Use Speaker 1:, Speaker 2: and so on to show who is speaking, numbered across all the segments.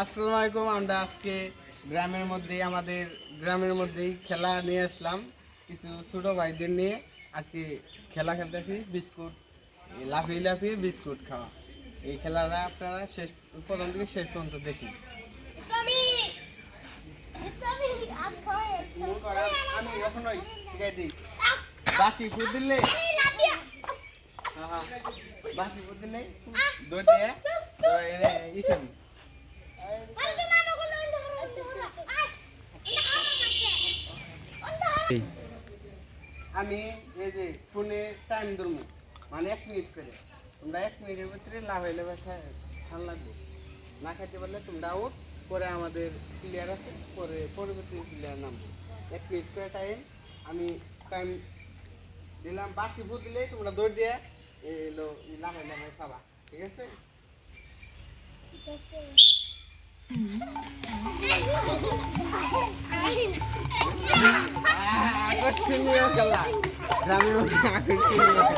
Speaker 1: আসসালামু আলাইকুম। আমরা আজকে আমাদের গ্রামের মধ্যেই খেলা নিয়ে আসলাম, কিছু ছোট ভাইদের নিয়ে আজকে খেলা খেলতেছি। বিস্কুট লাফিয়ে লাফিয়ে বিস্কুট খাওয়া, এই খেলাটা আপনারা প্রথম থেকে শেষ পর্যন্ত দেখুন। আমি এখনই বাসি ফুট দিলে বাসি ফুট দিলে দৌড় দিয়ে ইখান আমি এই যে ফোনে টাইম ধরবো, মানে 1 মিনিট করে। তোমরা 1 মিনিটের ভিতরে লাফাইলে ঠান লাগবে, না খাইতে পারলে তোমরা আউট। পরে আমাদের প্লেয়ার আছে, পরে পরবর্তী প্লেয়ার নামবে। 1 মিনিট করে টাইম আমি টাইম দিলাম। বাসি ফুট দিলে তোমরা দৌড় দিয়ে এলো লাফাই লাফাই খাবা, ঠিক আছে? আকর্ষণীয় খেলা, গ্রামের মধ্যে আকর্ষণীয় খেলা।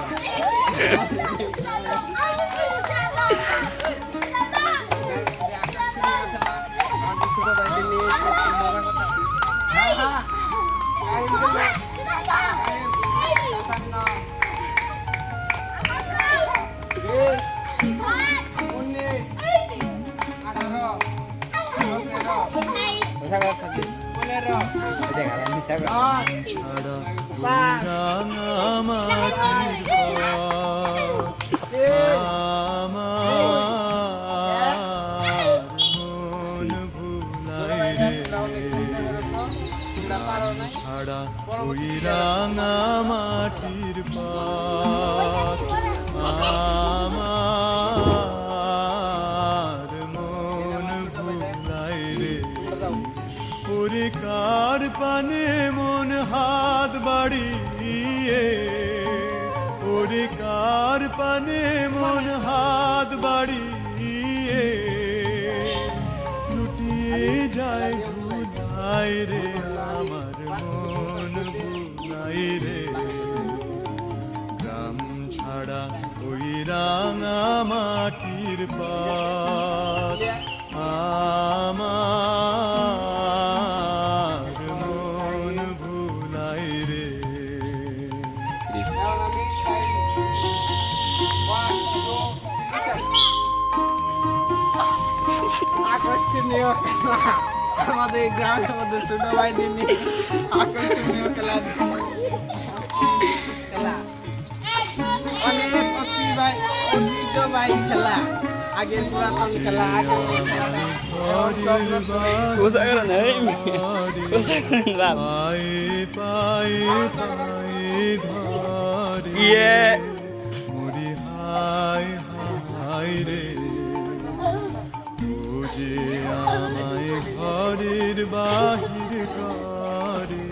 Speaker 2: ছাড়া ওই রাঙা মাটির পথ আমার মন ভুলাই রে। ওরে কার পানে মন হাত বাড়িয়ে, ওরে কার পানে মন হাত বাড়িয়ে লুটিয়ে যায় ভুলাই রে। আমার মন ভুলাই রে। গ্রাম ছাড়া ওই রাঙা মাটির পথ আমার মন ভুলাই রে।
Speaker 1: আকর্ষণীয় খেলা, আমাদের গ্রামের মধ্যে ছোট ভাইদের নিয়ে আকর্ষণীয় খেলা অনেক ঐতিহ্যবাহী খেলা, আগের পুরাতন খেলা।
Speaker 2: মরি হায় হায় রে, যে আমায় ঘরের বাহির করে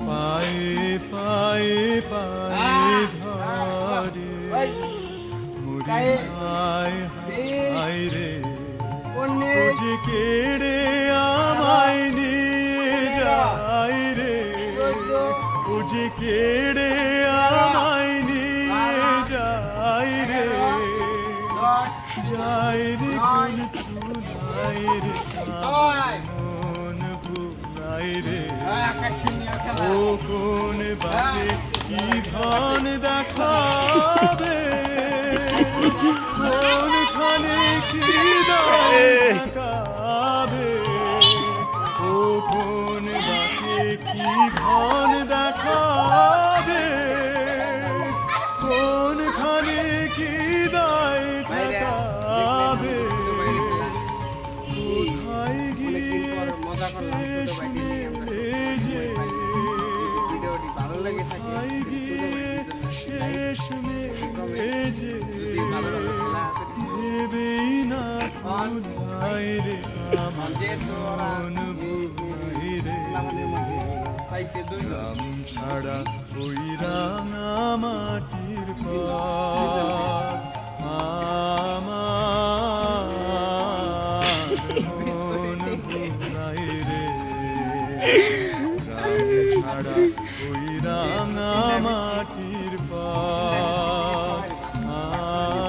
Speaker 2: পায়ে পায়ে পায়ে ধরে। মরি হায় হায় রে, যে কেড়ে আমায় নিয়ে যায় রে। ও যে কেড়ে আমায় নিয়ে যায় রে, যায় রে কোন চুলাই রে। মন ভুলাই রে। ও কোন বাজে কি ধন দেখাবে, কোনখানে কি দেখাবে। ও কোন বাজে কি ধন দেখাবে, কোনখানে কি দায় দেখাবে। কোথায় গিয়ে
Speaker 1: ভিডিওটি ভালো লাগে থাকে
Speaker 2: শেষ মেজে ভেবেই না ভুলাই রে। আমার মন ভুলাই রে। গ্রাম ছাড়া ওই রাঙা মাটির পথ আমার মন ভুলাই রে। গ্রাম ছাড়া ওই রাঙা মাটির পথ আমার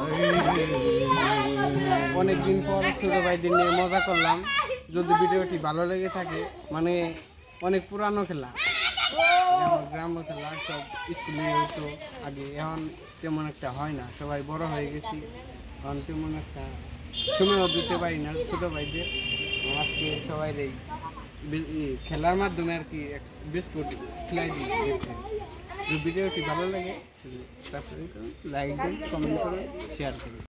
Speaker 2: ভুলাই রে
Speaker 1: অনেকদিন পর ছোট ভাইদের নিয়ে মজা করলাম। যদি ভিডিওটি ভালো লেগে থাকে, মানে অনেক পুরানো খেলা, যেমন গ্রাম্য খেলা সব স্কুলে হতো আগে, এখন তেমন একটা হয় না, সবাই বড় হয়ে গেছি, এখন তেমন একটা সময়ও দিতে পারি না ছোটো ভাইদের। আজকে সবাই এই খেলার মাধ্যমে আর কি বিস্কুট খেলাই দিই দেখতে। যদি ভিডিওটি ভালো লাগে সাবস্ক্রাইব করুন, লাইক দিন, কমেন্ট করুন, শেয়ার করুন।